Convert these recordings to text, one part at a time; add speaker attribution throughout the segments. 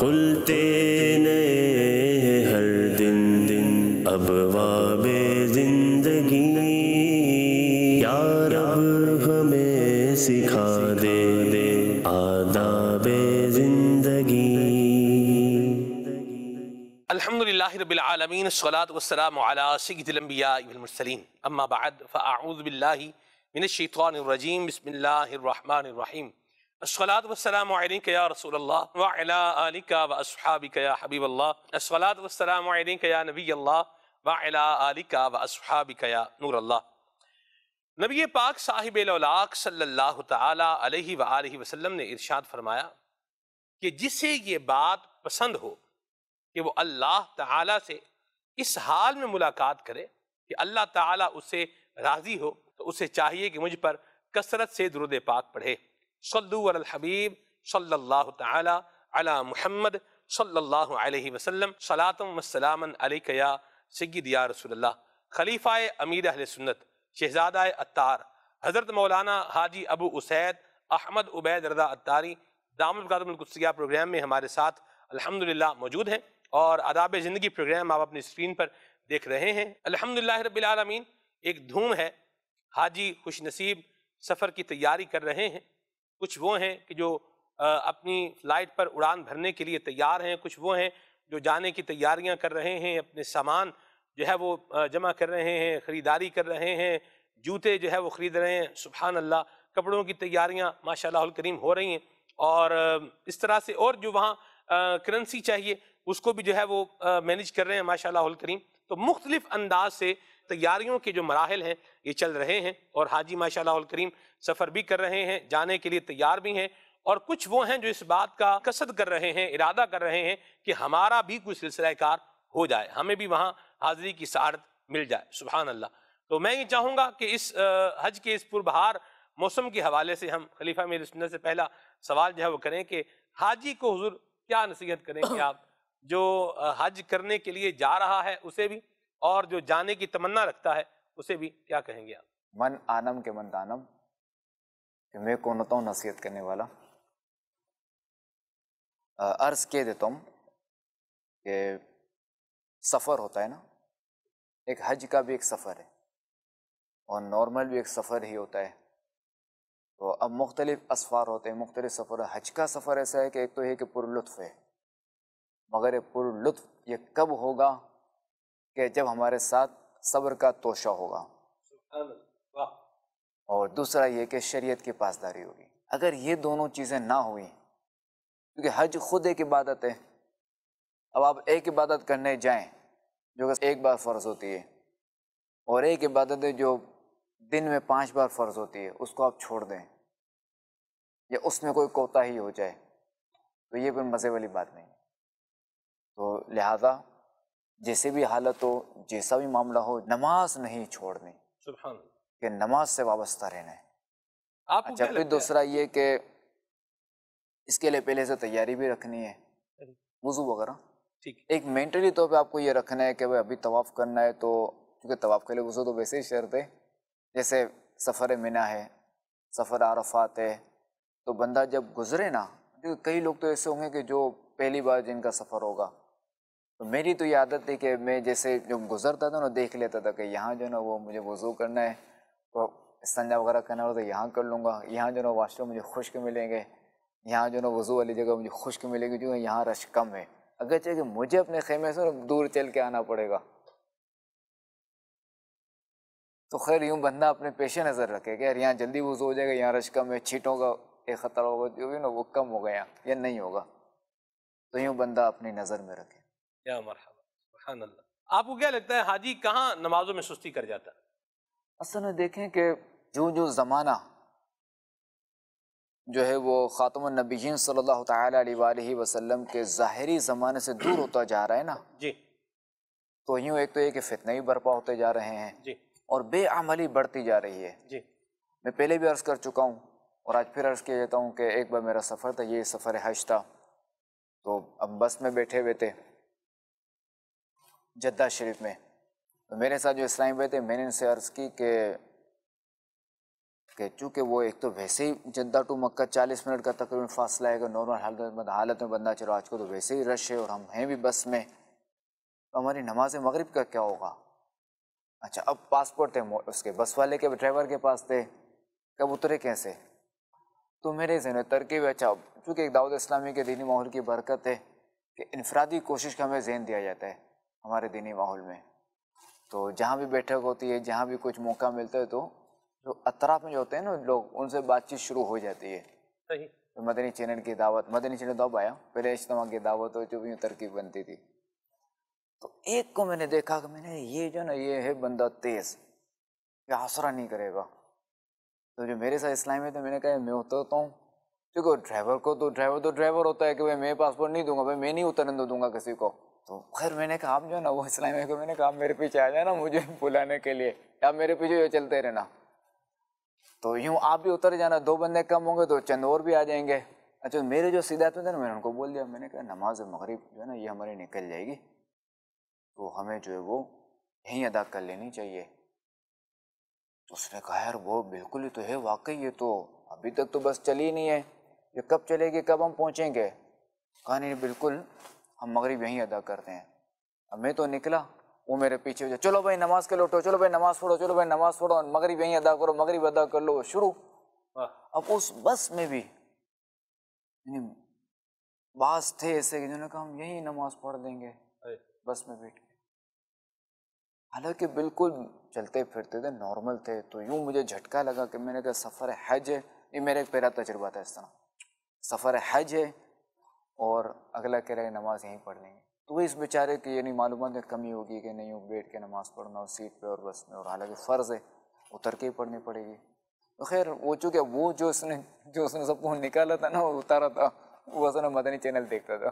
Speaker 1: کھلتے نئے ہر دن ابواب زندگی، یا رب ہمیں سکھا دے آداب زندگی۔
Speaker 2: الحمدللہ رب العالمین، الصلاۃ والسلام علی سید الانبیاء والمرسلین، اما بعد فاعوذ باللہ من الشیطان الرجیم، بسم اللہ الرحمن الرحیم۔ الصلاۃ والسلام علیک یا رسول اللہ وعلی آلک واصحابک یا حبیب اللہ، الصلاۃ والسلام علیک یا نبی اللہ وعلی آلک واصحابک یا نور اللہ۔ نبی پاک صاحب الاولاق صلی اللہ تعالی علیہ وآلہ وسلم نے ارشاد فرمایا کہ جسے یہ بات پسند ہو کہ وہ اللہ تعالیٰ سے اس حال میں ملاقات کرے کہ اللہ تعالیٰ اس سے راضی ہو، تو اسے چاہیے کہ مجھ پر کثرت سے درود پاک پڑھے۔ صلو علی الحبیب صلی اللہ تعالیٰ علی محمد صلی اللہ علیہ وسلم، صلاۃ و سلاما علیک یا سید یا رسول اللہ۔ خلیفہ امیر اہل سنت شہزادہ عطار حضرت مولانا حاجی ابو اسید احمد عبید رضا عطاری دامت برکاتہم القدسیہ پروگرام میں ہمارے ساتھ الحمدللہ موجود ہیں، اور آداب زندگی پروگرام آپ اپنی اسکرین پر دیکھ رہے ہیں۔ الحمدللہ رب العالمین، ایک دھوم ہے، حاجی خوش نصیب سفر کی تیاری کر رہے ہیں۔ کچھ وہ ہیں کہ جو اپنی فلائٹ پر اڑان بھرنے کے لیے تیار ہیں، کچھ وہ ہیں جو جانے کی تیاریاں کر رہے ہیں، اپنے سامان جو ہے وہ جمع کر رہے ہیں، خریداری کر رہے ہیں، جوتے جو ہے وہ خرید رہے ہیں، سبحان اللہ، کپڑوں کی تیاریاں ماشاءاللہ الکریم ہو رہی ہیں، اور اس طرح سے اور جو وہاں کرنسی چاہیے اس کو بھی جو ہے وہ مینیج کر رہے ہیں ماشاءاللہ الکریم۔ تو مختلف انداز سے تیاریوں کے جو مراحل ہیں یہ چل رہے ہیں، اور حاجی ماشاءاللہ الکریم سفر بھی کر رہے ہیں، جانے کے لیے تیار بھی ہیں، اور کچھ وہ ہیں جو اس بات کا قصد کر رہے ہیں، ارادہ کر رہے ہیں کہ ہمارا بھی کوئی سلسلہ کار ہو جائے، ہمیں بھی وہاں حاضری کی سعادت مل جائے، سبحان اللہ۔ تو میں یہ چاہوں گا کہ اس حج کے اس پربہار موسم کے حوالے سے ہم خلیفہ میرے سنت سے پہلا سوال جو ہے وہ کریں کہ حاجی کو حضور کیا نصیحت کریں کہ آپ جو حج کرنے کے لیے جا رہا ہے اسے بھی، اور جو جانے کی تمنا رکھتا ہے اسے بھی کیا کہیں گے آپ؟
Speaker 3: من آنم کے من دانم، کہ میں کون ہوتا ہوں نصیحت کرنے والا۔ عرض کہہ دیتا ہوں کہ سفر ہوتا ہے نا، ایک حج کا بھی ایک سفر ہے اور نارمل بھی ایک سفر ہی ہوتا ہے۔ تو اب مختلف اسفار ہوتے ہیں، مختلف سفر۔ حج کا سفر ایسا ہے کہ ایک تو یہ کہ پر لطف ہے، مگر یہ پر لطف یہ کب ہوگا کہ جب ہمارے ساتھ صبر کا توشہ ہوگا، اور دوسرا یہ کہ شریعت کی پاسداری ہوگی۔ اگر یہ دونوں چیزیں نہ ہوئیں، کیونکہ حج خود ایک عبادت ہے، اب آپ ایک عبادت کرنے جائیں جو کہ ایک بار فرض ہوتی ہے، اور ایک عبادت ہے جو دن میں 5 بار فرض ہوتی ہے، اس کو آپ چھوڑ دیں یا اس میں کوئی کوتاہی ہو جائے تو یہ کوئی مزے والی بات نہیں۔ تو لہذا جیسے بھی حالت ہو، جیسا بھی معاملہ ہو، نماز نہیں چھوڑنی،
Speaker 2: سبحان اللہ،
Speaker 3: کہ نماز سے وابستہ رہنا ہے۔
Speaker 2: آپ کو
Speaker 3: اچھا،
Speaker 2: کیا
Speaker 3: پھر
Speaker 2: لگتا
Speaker 3: دوسرا یہ کہ اس کے لیے پہلے سے تیاری بھی رکھنی ہے،
Speaker 2: ہے؟
Speaker 3: وضو وغیرہ۔
Speaker 2: ٹھیک،
Speaker 3: ایک مینٹلی طور پہ آپ کو یہ رکھنا ہے کہ بھائی ابھی طواف کرنا ہے، تو کیونکہ طواف کے لیے وضو تو ویسے ہی شرط ہے، جیسے سفر منی ہے، سفر عرفات ہے، تو بندہ جب گزرے نا، کئی لوگ تو ایسے ہوں گے کہ جو پہلی بار جن کا سفر ہوگا، تو میری تو یہ عادت تھی کہ میں جیسے جب گزرتا تھا نا دیکھ لیتا تھا کہ یہاں جو ہے نا وہ مجھے وضو کرنا ہے، تو استنجا وغیرہ کرنا ہو تو یہاں کر لوں گا، یہاں جو ہے نا واش روم مجھے خشک ملیں گے، یہاں جو ہے نا وضو والی جگہ مجھے خشک ملے گی، جو ہے یہاں رش کم ہے، اگرچہ کہ مجھے اپنے خیمے سے دور چل کے آنا پڑے گا۔ تو خیر یوں بندہ اپنے پیش نظر رکھے کہ یار یہاں جلدی وضو ہو جائے گا، یہاں رش کم ہے، چھینٹوں کا ایک خطرہ ہوگا، جو بھی نا وہ کم ہو گیا یا نہیں ہوگا، تو یوں بندہ اپنی نظر میں رکھے۔
Speaker 2: یا مرحبا، سبحان اللہ۔ آپ کو کیا لگتا ہے حاجی کہاں نمازوں میں سستی کر جاتا ہے؟
Speaker 3: اصل میں دیکھیں کہ جو زمانہ جو ہے وہ خاتم النبیین صلی اللہ تعالیٰ علیہ وآلہ وسلم کے ظاہری زمانے سے دور ہوتا جا رہا ہے نا،
Speaker 2: جی
Speaker 3: تو یوں ایک تو یہ کہ فتنہ ہی برپا ہوتے جا رہے ہیں،
Speaker 2: جی
Speaker 3: اور بے عملی بڑھتی جا رہی ہے۔
Speaker 2: جی،
Speaker 3: میں پہلے بھی عرض کر چکا ہوں اور آج پھر عرض کیا جاتا ہوں کہ ایک بار میرا سفر تھا، یہ سفر حج تھا، تو اب بس میں بیٹھے ہوئے تھے جدہ شریف میں، تو میرے ساتھ جو اسلامی بھائی تھے، میں نے ان سے عرض کی کہ کہ چونکہ وہ ایک تو ویسے ہی جدہ ٹو مکہ 40 منٹ کا تقریباً فاصلہ ہے، کہ نارمل حالت میں بندہ چلو آج کو تو ویسے ہی رش ہے اور ہم ہیں بھی بس میں، تو ہماری نماز مغرب کا کیا ہوگا؟ اچھا اب پاسپورٹ تھے اس کے بس والے کے ڈرائیور کے پاس تھے، کب اترے کیسے؟ تو میرے ذہن میں ترکیب، اچھا چونکہ ایک دعوت اسلامی کے دینی ماحول کی برکت ہے کہ انفرادی کوشش کا ہمیں ذہن دیا جاتا ہے ہمارے دینی ماحول میں، تو جہاں بھی بیٹھک ہوتی ہے، جہاں بھی کچھ موقع ملتا ہے، تو جو اطراف میں جو ہوتے ہیں نا لوگ، ان سے بات چیت شروع ہو جاتی ہے۔
Speaker 2: صحیح۔
Speaker 3: مدنی چینل کی دعوت، مدنی چینل دب آیا، پہلے اجتماع کی دعوت ہو جو بھی ترکیب بنتی تھی، تو ایک کو میں نے دیکھا کہ میں نے یہ جو نا یہ ہے بندہ تیز، یہ آسرا نہیں کرے گا، تو جو میرے ساتھ اسلامی تھے میں نے کہا میں اترتا ہوں، کیونکہ ڈرائیور کو تو ڈرائیور ہوتا ہے کہ بھائی میں پاسپورٹ نہیں دوں گا، بھائی میں نہیں اترنے دوں گا کسی کو، تو خیر میں نے کہا آپ جو ہے نا وہ اسلامی کو میں نے کہا آپ میرے پیچھے آ جانا مجھے بلانے کے لیے، آپ میرے پیچھے جو چلتے رہنا، تو یوں آپ بھی اتر جانا، 2 بندے کم ہوں گے تو چند اور بھی آ جائیں گے۔ اچھا میرے جو سیدھات میں تھے نا میں نے ان کو بول دیا، میں نے کہا نماز مغرب جو ہے نا یہ ہماری نکل جائے گی، تو ہمیں جو ہے وہ یہیں ادا کر لینی چاہیے۔ تو اس نے کہا یار وہ بالکل ہی تو ہے، واقعی یہ تو ابھی تک تو بس چلی نہیں ہے، یہ کب چلے گی، کب ہم پہنچیں گے؟ کہا نہیں بالکل ہم مغرب یہیں ادا کرتے ہیں۔ اب میں تو نکلا، وہ میرے پیچھے ہو، چلو بھائی نماز کے لوٹو، چلو بھائی نماز پڑھو، چلو بھائی نماز پڑھو، مغرب یہیں ادا کرو، مغرب ادا کر لو، شروع۔ اب اس بس میں بھی بعض تھے ایسے کہ جنہوں نے کہا ہم یہیں نماز پڑھ دیں گے بس میں بیٹھ کے، حالانکہ بالکل چلتے پھرتے تھے، نارمل تھے۔ تو یوں مجھے جھٹکا لگا کہ میں نے کہا سفر حج ہے، یہ میرا ایک پہلا تجربہ تھا اس طرح، سفر حج ہے اور اگلا کہہ رہا ہے نماز یہیں پڑھ لیں گے، تو اس بیچارے کی یعنی معلومات میں کمی ہوگی کہ نہیں بیٹھ کے نماز پڑھنا اور سیٹ پہ اور بس میں، اور حالانکہ فرض ہے اتر کے ہی پڑھنی پڑے گی۔ تو خیر وہ چونکہ وہ جو اس نے سب کو نکالا تھا نا اور اتارا تھا، وہ اصل میں مدنی چینل دیکھتا تھا،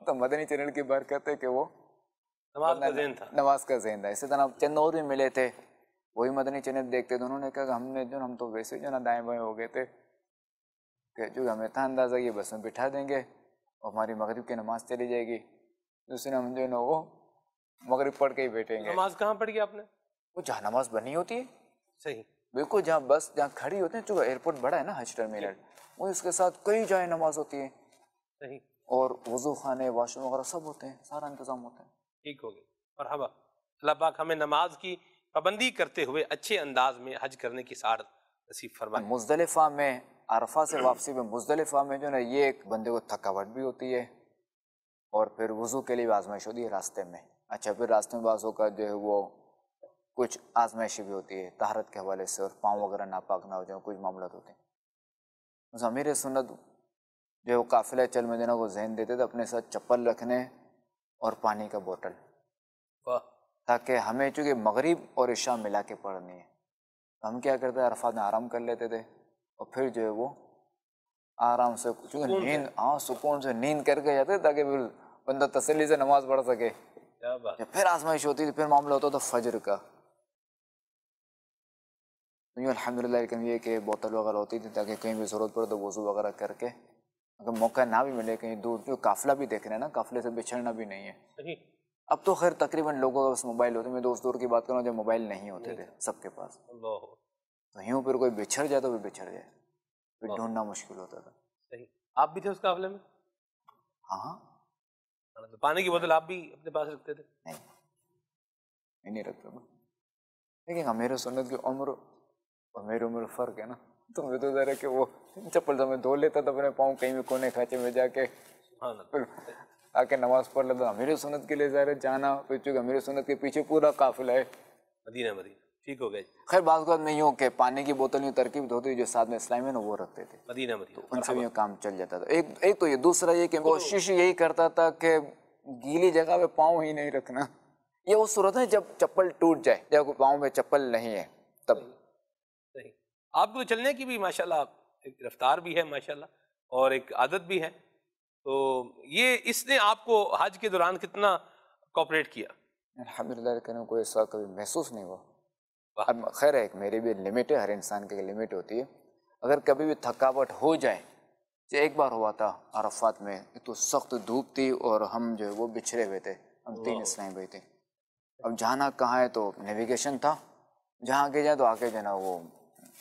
Speaker 3: تو مدنی چینل کی برکت ہے کہ وہ
Speaker 2: نماز کا ذہن تھا،
Speaker 3: نماز کا ذہن تھا۔ اسی طرح چند اور بھی ملے تھے وہی مدنی چینل دیکھتے تھے، انہوں نے کہا کہ ہم تو ویسے جو نا دائیں بائیں ہو گئے تھے کہ جو ہمیں تھا اندازہ یہ بس میں بٹھا دیں گے اور ہماری مغرب کی نماز چلی جائے گی، دوسرے ہم جو ہے نا وہ مغرب پڑھ کے ہی بیٹھیں گے۔
Speaker 2: نماز کہاں پڑھی آپ نے؟
Speaker 3: وہ جہاں نماز بنی ہوتی ہے،
Speaker 2: صحیح،
Speaker 3: بالکل جہاں بس جہاں کھڑی ہوتے ہیں، چونکہ ایئرپورٹ بڑا ہے نا حج ٹرمینل، وہ اس کے ساتھ کئی جائیں نماز ہوتی ہے،
Speaker 2: صحیح،
Speaker 3: اور وضو خانے واش روم وغیرہ سب ہوتے ہیں، سارا انتظام ہوتا ہے۔
Speaker 2: ٹھیک ہو گئی، مرحبا۔ اللہ پاک ہمیں نماز کی پابندی کرتے ہوئے اچھے انداز میں حج کرنے کی سعادت نصیب فرمائے۔
Speaker 3: مزدلفہ میں عرفہ سے واپسی میں مزدلفہ میں جو ہے نا یہ ایک بندے کو تھکاوٹ بھی ہوتی ہے، اور پھر وضو کے لیے بھی آزمائش ہوتی ہے راستے میں۔ اچھا پھر راستے میں بعضوں کا جو ہے وہ کچھ آزمائشیں بھی ہوتی ہے طہارت کے حوالے سے، اور پاؤں وغیرہ ناپاک نہ ہو جائیں، کچھ معاملات ہوتے ہیں۔ ضمیر سنت جو وہ قافلہ چل مدینہ کو ذہن دیتے تھے اپنے ساتھ چپل رکھنے اور پانی کا بوتل، تاکہ ہمیں چونکہ مغرب اور عشاء ملا کے پڑھنی ہے، تو ہم کیا کرتے ہیں عرفات میں آرام کر لیتے تھے، اور پھر جو ہے وہ آرام سے چونکہ نیند، سکون سے نیند کر کے جاتے تاکہ پھر بندہ تسلی سے نماز پڑھ سکے۔ پھر آزمائش ہوتی تھی، پھر معاملہ ہوتا تھا فجر کا، یوں الحمدللہ۔ لیکن یہ کہ بوتل وغیرہ ہوتی تھی تاکہ کہیں بھی ضرورت پڑے تو وضو وغیرہ کر کے، اگر موقع نہ بھی ملے کہیں دور، جو قافلہ بھی دیکھ رہے ہیں نا، قافلے سے بچھڑنا بھی نہیں ہے۔ اب تو خیر تقریباً لوگوں کے پاس موبائل ہوتے ہیں، میں دوست دور کی بات کروں جب موبائل نہیں ہوتے تھے سب کے پاس، تو یوں پھر کوئی بچھڑ جائے تو پھر بچھڑ جائے، پھر ڈھونڈنا مشکل ہوتا تھا۔
Speaker 2: صحیح، آپ بھی تھے اس قافلے میں؟
Speaker 3: ہاں،
Speaker 2: پانی کی بوتل آپ بھی اپنے پاس رکھتے تھے؟
Speaker 3: نہیں رکھتا تھا، لیکن امیر سنت کی عمر اور میری عمر فرق ہے نا، تو مجھے تو ظاہر ہے کہ وہ چپل سے میں دھو لیتا تھا اپنے پاؤں کہیں بھی کونے کھانچے میں جا کے، پھر آ کے نماز پڑھ لیتا۔ امیر سنت کے لیے ظاہر ہے جانا، پھر چونکہ امیر سنت کے پیچھے پورا قافلہ ہے
Speaker 2: مدینہ، ٹھیک ہو گیا۔
Speaker 3: خیر بعض اوقات میں یوں کہ پانی کی بوتل یوں ترکیب ہوتی جو ساتھ میں اسلام ہے نا وہ رکھتے تھے،
Speaker 2: مدینہ،
Speaker 3: تو ان سے بھی کام چل جاتا تھا۔ ایک تو یہ، دوسرا یہ کہ کوشش یہی کرتا تھا کہ گیلی جگہ پہ پاؤں ہی نہیں رکھنا۔ یہ وہ صورت ہے جب چپل ٹوٹ جائے، جب پاؤں میں چپل نہیں ہے تب۔
Speaker 2: صحیح، آپ کو چلنے کی بھی ماشاءاللہ ایک رفتار بھی ہے ماشاءاللہ، اور ایک عادت بھی ہے، تو یہ اس نے آپ کو حج کے دوران کتنا کوآپریٹ کیا؟
Speaker 3: الحمدللہ، لیکن کوئی ایسا کبھی محسوس نہیں ہوا۔ اب خیر ہے، میری بھی لمٹ ہے، ہر انسان کی لمٹ ہوتی ہے، اگر کبھی بھی تھکاوٹ ہو جائے، ایک بار ہوا تھا عرفات میں، ایک تو سخت دھوپ تھی اور ہم جو ہے وہ بچھڑے ہوئے تھے، ہم 3 اسلامی بھائی تھے، اب جانا کہاں ہے تو نیویگیشن تھا، جہاں آگے جائیں تو آگے جو ہے نا وہ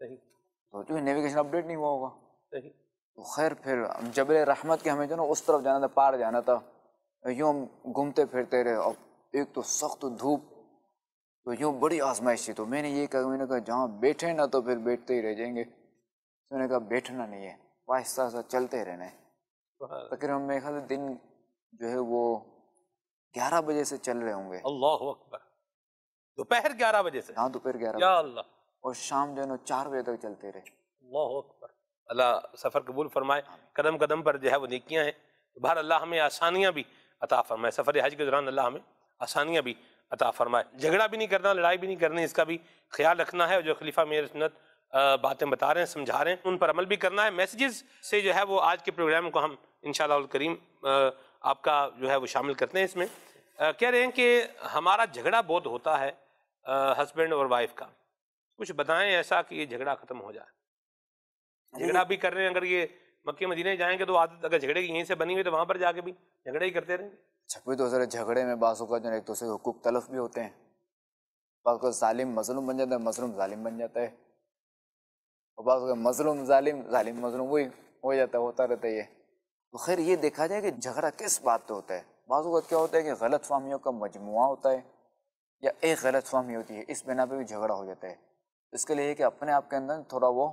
Speaker 2: صحیح
Speaker 3: تو چونکہ نیویگیشن اپڈیٹ نہیں ہوا ہوگا.
Speaker 2: صحیح.
Speaker 3: تو خیر پھر جبل رحمت کے ہمیں جو نا اس طرف جانا تھا، پار جانا تھا. یوں ہم گھومتے پھرتے رہے، اور ایک تو سخت دھوپ، تو یوں بڑی آزمائش تھی. تو میں نے یہ کہا، میں نے کہا جہاں بیٹھے نا تو پھر بیٹھتے ہی رہ جائیں گے. میں نے کہا بیٹھنا نہیں ہے، آہستہ آہستہ چلتے رہنا ہے. تقریباً میرے خیال دن جو ہے وہ 11 بجے سے چل رہے ہوں گے.
Speaker 2: اللہ اکبر، دوپہر 11 بجے سے؟
Speaker 3: ہاں دوپہر 11
Speaker 2: یا
Speaker 3: بجے،
Speaker 2: اللہ.
Speaker 3: اور شام جو ہے نا 4 بجے تک چلتے رہے.
Speaker 2: اللہ اکبر. اللہ سفر قبول فرمائے، قدم قدم پر جو ہے وہ نیکیاں ہیں. بہر اللہ ہمیں آسانیاں بھی عطا فرمائے، سفر حج کے دوران اللہ ہمیں آسانیاں بھی عطا فرمائے. جھگڑا بھی نہیں کرنا، لڑائی بھی نہیں کرنی، اس کا بھی خیال رکھنا ہے. جو خلیفہ میرے سنت باتیں بتا رہے ہیں، سمجھا رہے ہیں، ان پر عمل بھی کرنا ہے. میسیجز سے جو ہے وہ آج کے پروگرام کو ہم انشاءاللہ الکریم آپ کا جو ہے وہ شامل کرتے ہیں. اس میں کہہ رہے ہیں کہ ہمارا جھگڑا بہت ہوتا ہے ہسبینڈ اور وائف کا، کچھ بتائیں ایسا کہ یہ جھگڑا ختم ہو جائے. جھگڑا بھی کر رہے ہیں، اگر یہ مکہ مدینہ جائیں گے تو عادت اگر جھگڑے کی یہیں سے بنی ہوئی تو وہاں پر جا کے بھی جھگڑے ہی کرتے رہیں گے.
Speaker 3: چھپی تو ذرا جھگڑے میں بعض اوقات جو ہے ایک دوسرے کے حقوق تلف بھی ہوتے ہیں. بعض اوقات ظالم مظلوم بن جاتا ہے، مظلوم ظالم بن جاتا ہے، اور بعض اوقات مظلوم ظالم، ظالم مظلوم، وہی ہو جاتا ہے، ہوتا رہتا ہے یہ. تو خیر یہ دیکھا جائے کہ جھگڑا کس بات پہ ہوتا ہے. بعض اوقات کیا ہوتا ہے کہ غلط فہمیوں کا مجموعہ ہوتا ہے، یا ایک غلط فہمی ہوتی ہے، اس بنا پہ بھی جھگڑا ہو جاتا ہے. اس کے لیے کہ اپنے آپ کے اندر تھوڑا وہ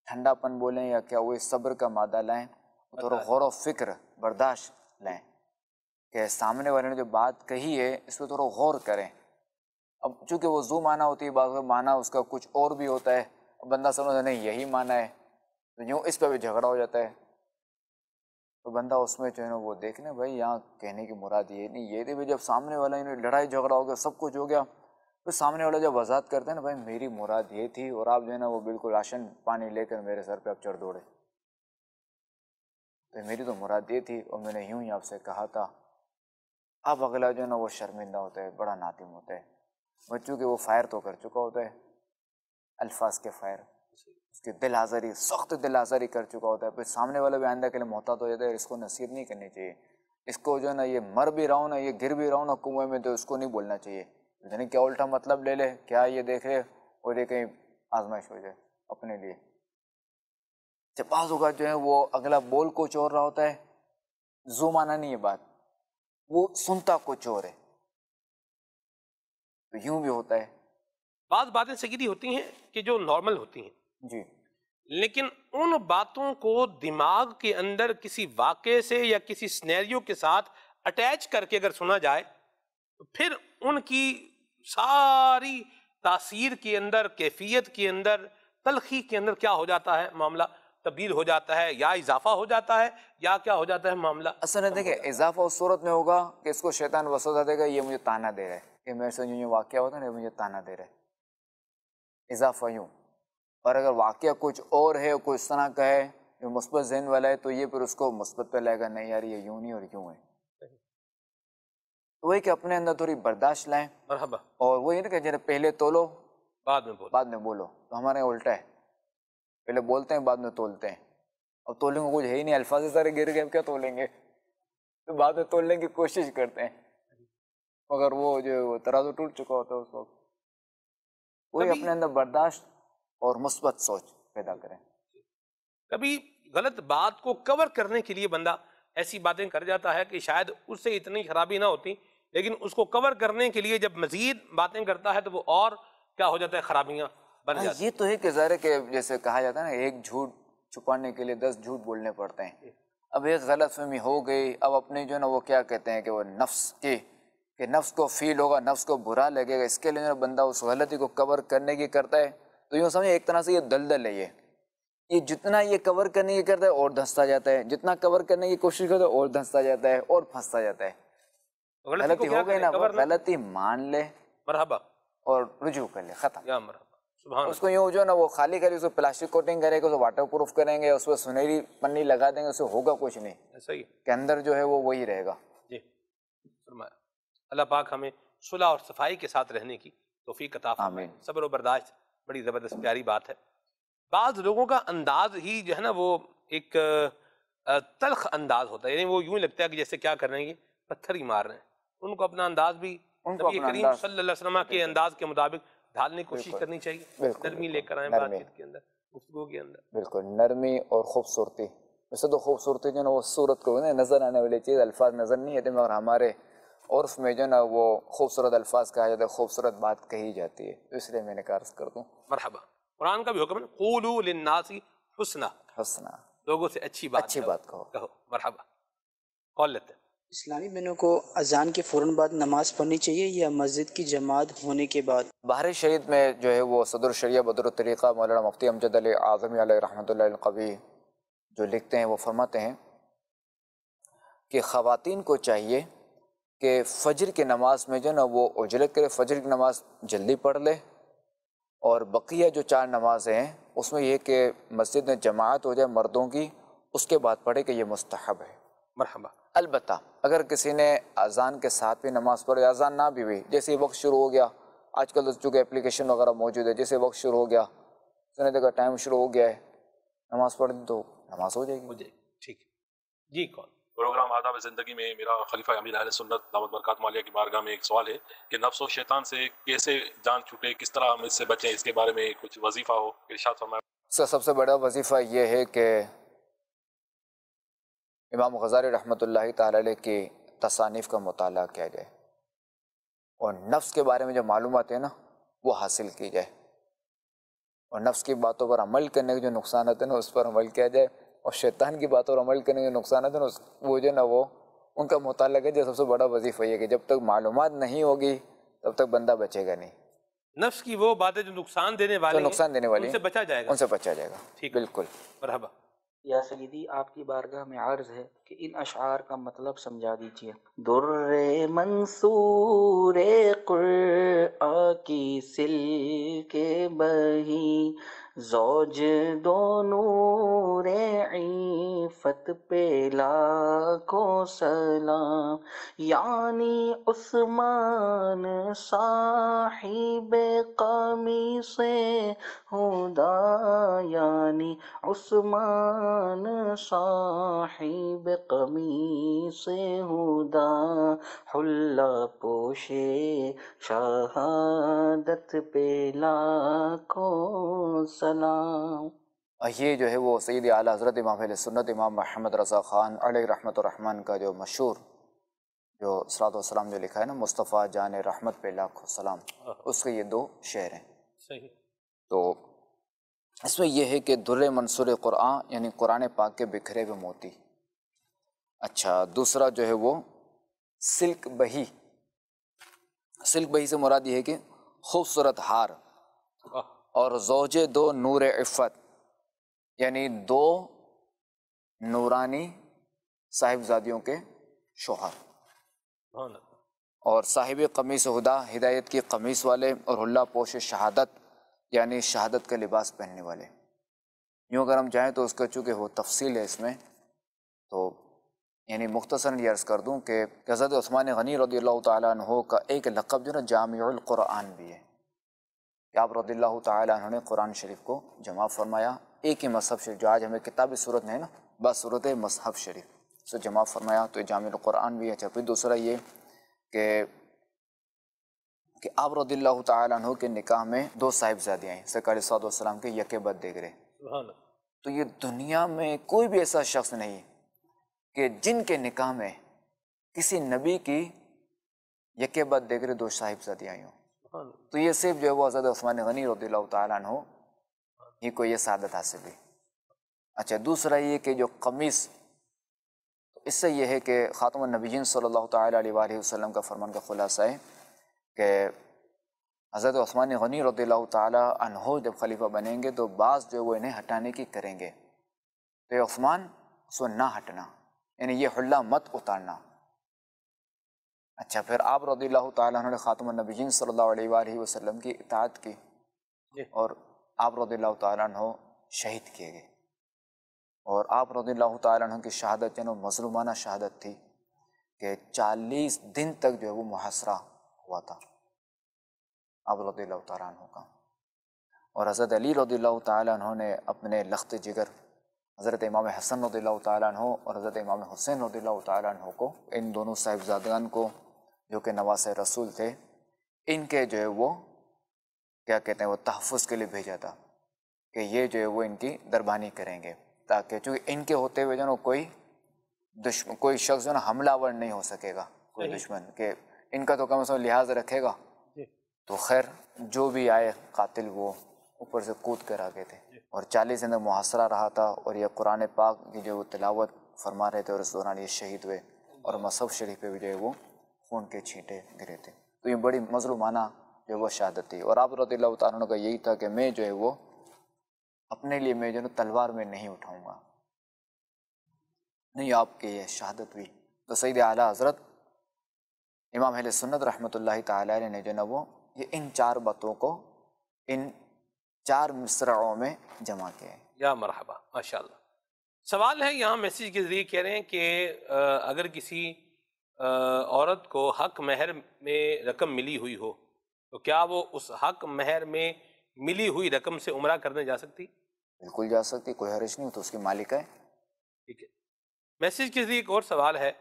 Speaker 3: ٹھنڈا پن بولیں، یا کیا وہ صبر کا مادہ لائیں، تھوڑا غور و فکر برداشت لائیں کہ سامنے والے نے جو بات کہی ہے اس پہ تھوڑا غور کریں. اب چونکہ وہ ذو معنی ہوتی ہے، بعض معنی اس کا کچھ اور بھی ہوتا ہے، بندہ سمجھتا نہیں یہی معنی ہے، تو یوں اس پہ بھی جھگڑا ہو جاتا ہے. تو بندہ اس میں جو ہے نا وہ دیکھ لیں بھائی یہاں کہنے کی مراد یہ نہیں یہ تھی. جب سامنے والا لڑائی جھگڑا ہو گیا، سب کچھ ہو گیا، پھر سامنے والا جب وضاحت کرتے ہیں نا بھائی میری مراد یہ تھی، اور آپ جو ہے نا وہ بالکل راشن پانی لے کر میرے سر پہ آپ چڑھ دوڑے، تو میری تو مراد یہ تھی اور میں نے یوں ہی آپ سے کہا تھا. اب اگلا جو ہے نا وہ شرمندہ ہوتا ہے، بڑا نادم ہوتا ہے. بچوں کے وہ فائر تو کر چکا ہوتا ہے، الفاظ کے فائر، اس کی دل آزاری، سخت دل آزاری کر چکا ہوتا ہے. پھر سامنے والا بھی آئندہ کے لیے محتاط ہو جاتا ہے، اس کو نصیحت نہیں کرنی چاہیے، اس کو جو ہے نا یہ مر بھی رہا ہوں نا، یہ گر بھی رہا ہوں نا کنویں میں، تو اس کو نہیں بولنا چاہیے. یعنی کیا الٹا مطلب لے لے، کیا یہ دیکھ لے اور یہ کہیں آزمائش ہو جائے اپنے لیے. جب بعض اوقات جو ہے وہ اگلا بول کچھ اور رہا ہوتا ہے، ذو معنی نہیں ہے بات، وہ سنتا کچھ اور ہے، تو یوں بھی ہوتا ہے.
Speaker 2: بعض باتیں سیدھی ہوتی ہیں کہ جو نارمل ہوتی ہیں،
Speaker 3: جی
Speaker 2: لیکن ان باتوں کو دماغ کے اندر کسی واقعے سے یا کسی سینیریو کے ساتھ اٹیچ کر کے اگر سنا جائے تو پھر ان کی ساری تاثیر کے اندر، کیفیت کے اندر، تلخی کے اندر کیا ہو جاتا ہے، معاملہ تبدیل ہو جاتا ہے، یا اضافہ ہو جاتا ہے، یا کیا ہو جاتا ہے معاملہ.
Speaker 3: اصل ہے دیکھیں اضافہ اس صورت میں ہوگا کہ اس کو شیطان وسوسہ دے گا یہ مجھے تانا دے رہا ہے، کہ میرے سے یوں واقعہ ہوتا ہے نا یہ مجھے تانا دے رہا ہے، اضافہ یوں. اور اگر واقعہ کچھ اور ہے، کوئی اس طرح کا ہے جو مثبت ذہن والا ہے، تو یہ پھر اس کو مثبت پہ لائے گا، نہیں یار یہ یوں نہیں اور یوں ہے. تو وہی کہ اپنے اندر تھوڑی برداشت لائیں،
Speaker 2: مرحبا،
Speaker 3: اور وہی نا کہ جنہیں پہلے تولو
Speaker 2: بعد میں بول.
Speaker 3: بعد میں بولو. تو ہمارے یہاں الٹا ہے، پہلے بولتے ہیں بعد میں تولتے ہیں. اب تولیں گے کچھ ہے ہی نہیں، الفاظ سارے گر گئے، اب کیا تولیں گے، تو بعد میں تولنے کی کوشش کرتے ہیں، مگر وہ جو ترازو ٹوٹ چکا ہوتا ہے اس وقت. وہی اپنے اندر برداشت اور مثبت سوچ پیدا کریں.
Speaker 2: کبھی غلط بات کو کور کرنے کے لیے بندہ ایسی باتیں کر جاتا ہے کہ شاید اس سے اتنی خرابی نہ ہوتی، لیکن اس کو کور کرنے کے لیے جب مزید باتیں کرتا ہے تو وہ اور کیا ہو جاتا ہے، خرابیاں بن جاتی ہیں.
Speaker 3: یہ تو ہے کہ ظاہر ہے کہ جیسے کہا جاتا ہے نا ایک جھوٹ چھپانے کے لیے 10 جھوٹ بولنے پڑتے ہیں. اب ایک غلط فہمی ہو گئی، اب اپنے جو ہے نا وہ کیا کہتے ہیں کہ وہ نفس کی، کہ نفس کو فیل ہوگا، نفس کو برا لگے گا، اس کے لیے بندہ اس غلطی کو کور کرنے کی کرتا ہے. تو یوں سمجھے ایک طرح سے یہ دلدل ہے، یہ جتنا یہ کور کرنے کی کرتا ہے اور دھنستا جاتا ہے، جتنا کور کرنے کی کوشش کرتا ہے اور دھنستا جاتا ہے اور پھنستا جاتا ہے. غلطی ہو گئی نا، غلطی مان لے،
Speaker 2: مرحبا،
Speaker 3: اور رجوع کر لے، ختم.
Speaker 2: یا مرحبا، سبحان
Speaker 3: اس کو یوں جو ہے نا وہ خالی کری، اس کو پلاسٹک کوٹنگ کرے گا، اس کو واٹر پروف کریں گے، اس پہ سنہری پنی لگا دیں گے، اس سے ہوگا کچھ نہیں،
Speaker 2: اللہ. صحیح
Speaker 3: کہ اندر جو ہے وہ وہی رہے گا.
Speaker 2: جی فرمایا. اللہ پاک ہمیں صلح اور صفائی کے ساتھ رہنے کی توفیق عطا فرمائے.
Speaker 3: آمین.
Speaker 2: صبر و برداشت بڑی زبردست پیاری بات ہے. بعض لوگوں کا انداز ہی جو ہے نا وہ ایک تلخ انداز ہوتا ہے، یعنی وہ یوں لگتا ہے کہ جیسے کیا کر رہے ہیں، یہ پتھر ہی مار رہے ہیں. ان کو اپنا انداز بھی
Speaker 3: ان کو
Speaker 2: نبی
Speaker 3: اپنا
Speaker 2: کریم
Speaker 3: انداز
Speaker 2: صلی اللہ علیہ وسلم کے انداز کے مطابق ڈھالنے کی کوشش کرنی چاہیے،
Speaker 3: بالکل،
Speaker 2: نرمی لے کر آئیں
Speaker 3: نرمی،
Speaker 2: بات چیت کے اندر، گفتگو کے اندر.
Speaker 3: بالکل نرمی اور خوبصورتی. ویسے تو خوبصورتی جو ہے نا وہ صورت کو نا نظر آنے والی چیز، الفاظ نظر نہیں آتے، مگر ہمارے عرف میں جو ہے نا وہ خوبصورت الفاظ کہا جاتا ہے، خوبصورت بات کہی جاتی ہے، اس لیے میں نے عرض کر دوں.
Speaker 2: مرحبا. قرآن کا بھی حکم ہے قولوا للناس حسنا،
Speaker 3: حسنا،
Speaker 2: لوگوں سے اچھی بات
Speaker 3: اچھی بات کہو.
Speaker 2: مرحبا. کال لیتے ہیں.
Speaker 4: اسلامی بہنوں کو اذان کے فوراً بعد نماز پڑھنی چاہیے یا مسجد کی جماعت ہونے کے بعد؟
Speaker 3: بحر شہید میں جو ہے وہ صدر الشریعہ بدر الطریقہ مولانا مفتی امجد علی اعظمی علیہ رحمۃ اللہ القوی جو لکھتے ہیں وہ فرماتے ہیں کہ خواتین کو چاہیے کہ فجر کی نماز میں جو ہے نا وہ اجرت کرے، فجر کی نماز جلدی پڑھ لے، اور بقیہ جو 4 نمازیں ہیں اس میں یہ کہ مسجد میں جماعت ہو جائے مردوں کی، اس کے بعد پڑھے کہ یہ مستحب ہے.
Speaker 2: مرحبا.
Speaker 3: البتہ اگر کسی نے اذان کے ساتھ بھی نماز پڑھی، اذان نہ بھی ہوئی، جیسے وقت شروع ہو گیا، آج کل چونکہ اپلیکیشن وغیرہ موجود ہے، جیسے وقت شروع ہو گیا، اس نے دیکھا ٹائم شروع ہو گیا ہے، نماز پڑھ دی تو نماز ہو جائے گی.
Speaker 2: ٹھیک ہے جی. کون
Speaker 5: پروگرام آداب زندگی میں میرا خلیفہ امیر اہل سنت دعوت برکات مالیہ کی بارگاہ میں ایک سوال ہے کہ نفس و شیطان سے کیسے جان چھوٹے، کس طرح ہم اس سے بچیں، اس کے بارے میں کچھ وظیفہ ہو ارشاد فرمائیں.
Speaker 3: اس کا سب سے بڑا وظیفہ یہ ہے کہ امام غزالی رحمۃ اللہ تعالی علیہ کی تصانیف کا مطالعہ کیا جائے، اور نفس کے بارے میں جو معلومات ہیں نا وہ حاصل کی جائے، اور نفس کی باتوں پر عمل کرنے کے جو نقصانات ہیں نا اس پر عمل کیا جائے، اور شیطان کی باتوں پر عمل کرنے کے جو نقصانات ہیں نا وہ جو ہے نا وہ ان کا مطالعہ کیا جائے. سب سے بڑا وظیفہ یہ کہ جب تک معلومات نہیں ہوگی تب تک بندہ بچے گا نہیں.
Speaker 2: نفس کی وہ باتیں جو نقصان دینے والی
Speaker 3: جو نقصان دینے والی
Speaker 2: ان سے بچا جائے گا.
Speaker 3: ان سے بچا جائے گا.
Speaker 2: ٹھیک.
Speaker 3: بالکل.
Speaker 2: مرحبا.
Speaker 4: یا سیدی آپ کی بارگاہ میں عرض ہے کہ ان اشعار کا مطلب سمجھا دیجیے. در منصور قرآن کی سل کے بہی زوج دو نور عفت پہ لاکھوں سلام، یعنی عثمان صاحب قمیص ہدا، یعنی عثمان صاحب قمیص ہدا، حلہ پوشے شہادت پہ لاکھوں سلام.
Speaker 3: یہ جو ہے وہ سید اعلیٰ حضرت امام اہل سنت امام محمد رضا خان علیہ رحمۃ الرحمن کا جو مشہور جو صلاۃ والسلام جو لکھا ہے نا، مصطفیٰ جان رحمت پہ لاکھوں سلام، اس کے یہ 2 شعر ہیں.
Speaker 2: صحیح.
Speaker 3: تو اس میں یہ ہے کہ در منصور قرآن یعنی قرآن پاک کے بکھرے ہوئے موتی. اچھا دوسرا جو ہے وہ سلک بہی. سلک بہی سے مراد یہ ہے کہ خوبصورت ہار، اور زوج دو نور عفت یعنی 2 نورانی صاحبزادیوں کے شوہر، اور صاحب قمیص ہدا ہدایت کی قمیص والے، اور حلہ پوش شہادت یعنی شہادت کا لباس پہننے والے. یوں اگر ہم جائیں تو اس کا چونکہ وہ تفصیل ہے اس میں، تو یعنی مختصراً یہ عرض کر دوں کہ حضرت عثمان غنی رضی اللہ تعالیٰ عنہ کا ایک لقب جو نا جامع القرآن بھی ہے، کہ آپ رضی اللہ تعالیٰ عنہ نے قرآن شریف کو جمع فرمایا. ایک ہی مصحف شریف جو آج ہمیں کتابی صورت میں ہے نا، بس صورت مصحف شریف سے جمع فرمایا، تو جامع القرآن بھی ہے. اچھا پھر دوسرا یہ کہ آپ رضی اللہ تعالیٰ عنہ کے نکاح میں 2 صاحبزادیاں ہیں، سرکار صلی اللہ علیہ وسلم کے یکے بعد دیگرے. تو یہ دنیا میں کوئی بھی ایسا شخص نہیں کہ جن کے نکاح میں کسی نبی کی یکے بعد دیگرے 2 صاحبزادیاں ہوں. تو یہ صرف جو ہے وہ حضرت عثمان غنی رضی اللہ تعالیٰ عنہ ہی کو یہ سعادت حاصل ہوئی. اچھا دوسرا یہ کہ جو قمیص، اس سے یہ ہے کہ خاتم النبیین صلی اللہ تعالیٰ علیہ وآلہ وسلم کا فرمان کا خلاصہ ہے کہ حضرت عثمان غنی رضی اللہ تعالیٰ عنہ جب خلیفہ بنیں گے تو بعض جو وہ انہیں ہٹانے کی کریں گے، تو یہ عثمان اس کو نہ ہٹنا، یعنی یہ حلہ مت اتارنا. اچھا پھر آپ رضی اللہ تعالیٰ عنہ نے خاتم النبیین صلی اللہ علیہ وآلہ وسلم کی اطاعت کی، اور آپ رضی اللہ تعالیٰ عنہ شہید کیے گئے. اور آپ رضی اللہ تعالیٰ عنہ کی شہادت یعنی مظلومانہ شہادت تھی کہ 40 دن تک جو ہے وہ محاصرہ ہوا تھا آپ رضی اللہ تعالیٰ عنہ کا. اور حضرت علی رضی اللہ تعالیٰ عنہ نے اپنے لخت جگر حضرت امام حسن رضی اللہ تعالیٰ عنہ اور حضرت امام حسین رضی اللہ تعالیٰ عنہ کو، ان دونوں صاحبزادگان کو جو کہ نواسۂ رسول تھے، ان کے جو ہے وہ کیا کہتے ہیں وہ تحفظ کے لیے بھیجا تھا کہ یہ جو ہے وہ ان کی دربانی کریں گے، تاکہ چونکہ ان کے ہوتے ہوئے جو ہے نا کوئی شخص جو ہے نا حملہ آور نہیں ہو سکے گا، کوئی دشمن کہ ان کا تو کم از کم لحاظ رکھے گا. تو خیر جو بھی آئے قاتل وہ اوپر سے کود کر آ گئے تھے، اور 40 دن محاصرہ رہا تھا، اور یہ قرآن پاک کی جو تلاوت فرما رہے تھے، اور اس دوران یہ شہید ہوئے، اور مصحف شریف پہ بھی جو ہے وہ خون کے چھینٹے گرے تھے. تو یہ بڑی مظلومانہ جو ہے وہ شہادت تھی. اور آپ رضی اللہ تعالیٰ عنہ کا یہی تھا کہ میں جو ہے وہ اپنے لیے میں جو ہے تلوار میں نہیں اٹھاؤں گا. نہیں، آپ کی یہ شہادت ہوئی. تو سید اعلیٰ حضرت امام اہل سنت رحمۃ اللہ تعالی علیہ نے جو ہے وہ یہ ان 4 باتوں کو ان 4 مصرعوں میں جمع کیا ہے.
Speaker 2: یا مرحبا، ماشاء اللہ. سوال ہے یہاں میسیج کے ذریعے کہہ رہے ہیں کہ اگر کسی عورت کو حق مہر میں رقم ملی ہوئی ہو تو کیا وہ اس حق مہر میں ملی ہوئی رقم سے عمرہ کرنے جا سکتی؟
Speaker 3: بالکل جا سکتی، کوئی حرج نہیں، تو اس کی مالک ہے.
Speaker 2: ٹھیک ہے. میسیج کے ذریعے ایک اور سوال ہے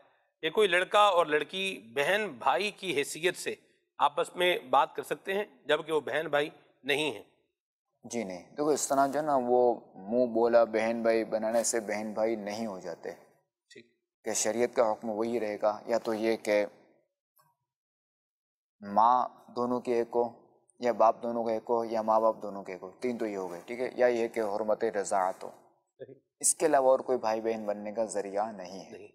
Speaker 2: کہ کوئی لڑکا اور لڑکی بہن بھائی کی حیثیت سے آپس میں بات کر سکتے ہیں جبکہ وہ بہن بھائی نہیں ہیں؟
Speaker 3: جی نہیں، دیکھو اس طرح جو ہے نا وہ منہ بولا بہن بھائی بنانے سے بہن بھائی نہیں ہو جاتے.
Speaker 2: ٹھیک.
Speaker 3: کہ شریعت کا حکم وہی رہے گا، یا تو یہ کہ ماں دونوں کی ایک ہو، یا باپ دونوں کا ایک ہو، یا ماں باپ دونوں کے ایک ہو، 3 تو یہ ہو گئے. ٹھیک ہے. یا یہ کہ حرمت رضاعت ہو. اس کے علاوہ اور کوئی بھائی بہن بننے کا ذریعہ نہیں ہے.
Speaker 2: نہیں.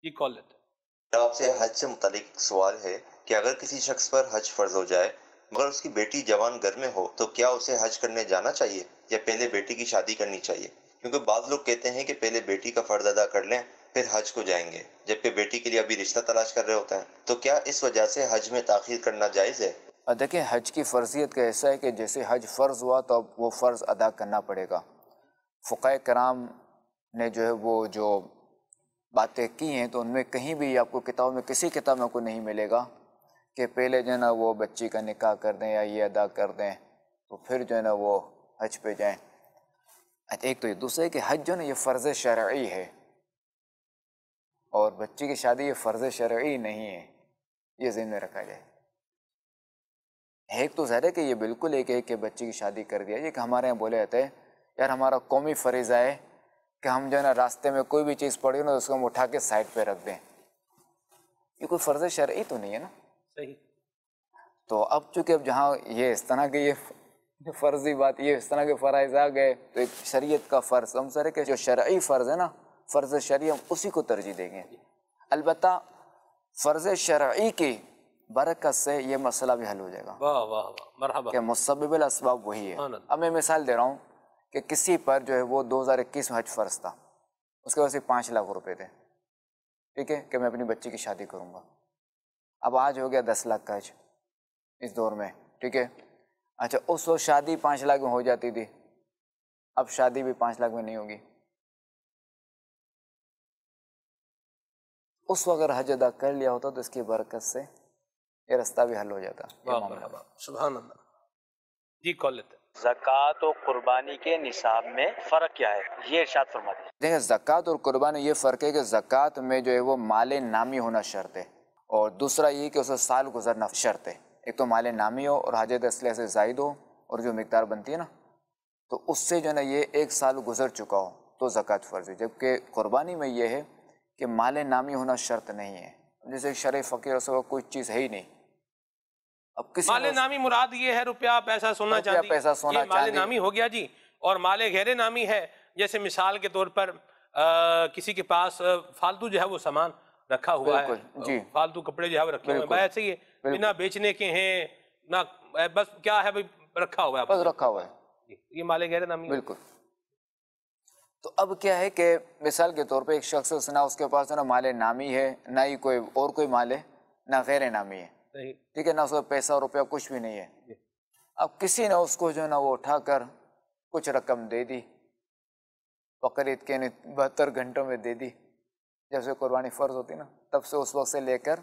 Speaker 2: یہ کال لیتے ہیں.
Speaker 6: آپ سے حج سے متعلق سوال ہے کہ اگر کسی شخص پر حج فرض ہو جائے مگر اس کی بیٹی جوان گھر میں ہو تو کیا اسے حج کرنے جانا چاہیے یا پہلے بیٹی کی شادی کرنی چاہیے؟ کیونکہ بعض لوگ کہتے ہیں کہ پہلے بیٹی کا فرض ادا کر لیں پھر حج کو جائیں گے، جبکہ بیٹی کے لیے ابھی رشتہ تلاش کر رہے ہوتے ہیں. تو کیا اس وجہ سے حج میں تاخیر کرنا جائز ہے؟
Speaker 3: دیکھیں حج کی فرضیت کا ایسا ہے کہ جیسے حج فرض ہوا تو اب وہ فرض ادا کرنا پڑے گا. فقہاء کرام نے جو ہے وہ جو باتیں کی ہیں تو ان میں کہیں بھی آپ کو کتابوں میں کسی کتاب میں کو نہیں ملے گا کہ پہلے جو ہے نا وہ بچی کا نکاح کر دیں یا یہ ادا کر دیں تو پھر جو ہے نا وہ حج پہ جائیں. ایک تو یہ دوسرے کہ حج جو ہے نا یہ فرض شرعی ہے، اور بچی کی شادی یہ فرض شرعی نہیں ہے، یہ ذہن میں رکھا جائے. ایک تو ظاہر ہے کہ یہ بالکل ایک ہے کہ بچی کی شادی کر دیا، یہ کہ ہمارے یہاں بولے جاتے ہیں یار ہمارا قومی فریضہ ہے کہ ہم جو ہے نا راستے میں کوئی بھی چیز پڑی نا تو اس کو ہم اٹھا کے سائڈ پہ رکھ دیں. یہ کوئی فرض شرعی تو نہیں ہے نا.
Speaker 2: صحیح.
Speaker 3: تو اب چونکہ اب جہاں یہ اس طرح کے یہ فرضی بات یہ اس طرح کے فرائض آ گئے تو ایک شریعت کا فرض ہم سر کہ جو شرعی فرض ہے نا فرض شرعی ہم اسی کو ترجیح دیں گے. البتہ فرض شرعی کی برکت سے یہ مسئلہ بھی حل ہو جائے گا.
Speaker 2: واہ واہ واہ، مرحبا.
Speaker 3: کہ مسبب الاسباب وہی ہے. اب میں مثال دے رہا ہوں کہ کسی پر جو ہے وہ 2021 میں حج فرض تھا، اس کے واسطے 5 لاکھ روپے تھے. ٹھیک ہے کہ میں اپنی بچی کی شادی کروں گا. اب آج ہو گیا 10 لاکھ کا حج اس دور میں. ٹھیک ہے. اچھا اس وقت شادی 5 لاکھ میں ہو جاتی تھی، اب شادی بھی 5 لاکھ میں نہیں ہوگی. اس وقت اگر حج ادا کر لیا ہوتا تو اس کی برکت سے یہ رستہ بھی حل ہو جاتا.
Speaker 2: مرحبا، سبحان اللہ. جی کال لیتے ہیں.
Speaker 7: زکوٰۃ و قربانی کے نصاب میں فرق کیا ہے یہ ارشاد فرما دیں.
Speaker 3: دیکھیں زکوٰۃ اور قربانی یہ فرق ہے کہ زکوٰۃ میں جو ہے وہ مال نامی ہونا شرط ہے، اور دوسرا یہ کہ اسے سال گزرنا شرط ہے. ایک تو مال نامی ہو اور حاجت اصلیہ سے زائد ہو اور جو مقدار بنتی ہے نا تو اس سے جو ہے نا یہ 1 سال گزر چکا ہو تو زکوٰۃ فرض ہے. جبکہ قربانی میں یہ ہے کہ مال نامی ہونا شرط نہیں ہے. جیسے شرع فقیر سے کوئی چیز ہے ہی نہیں. اب کسی
Speaker 2: مال نامی مراد یہ ہے روپیہ پیسہ سونا چاندی،
Speaker 3: پیسہ سونا
Speaker 2: یہ مال
Speaker 3: چاندی
Speaker 2: نامی ہو گیا جی. اور مال غیر نامی ہے جیسے مثال کے طور پر کسی کے پاس فالتو جو ہے وہ سامان رکھا ہوا ہے،
Speaker 3: جی
Speaker 2: فالتو کپڑے جو ہے وہ رکھے ہوئے ہیں، بھائی ایسے ہی ہے نہ بیچنے کے ہیں نہ بس کیا ہے بھائی رکھا ہوا ہے،
Speaker 3: بس رکھا ہوا ہے،
Speaker 2: یہ مال غیر نامی.
Speaker 3: بالکل. تو اب کیا ہے کہ مثال کے طور پہ ایک شخص نہ اس کے پاس نہ مال نامی ہے نہ ہی کوئی اور کوئی مال ہے نہ غیر نامی ہے. ٹھیک ہے. نہ اس کو پیسہ روپیہ کچھ بھی نہیں ہے. اب کسی نے اس کو جو ہے نا وہ اٹھا کر کچھ رقم دے دی، بقرعید کے 72 گھنٹوں میں دے دی جب سے قربانی فرض ہوتی نا تب سے اس وقت سے لے کر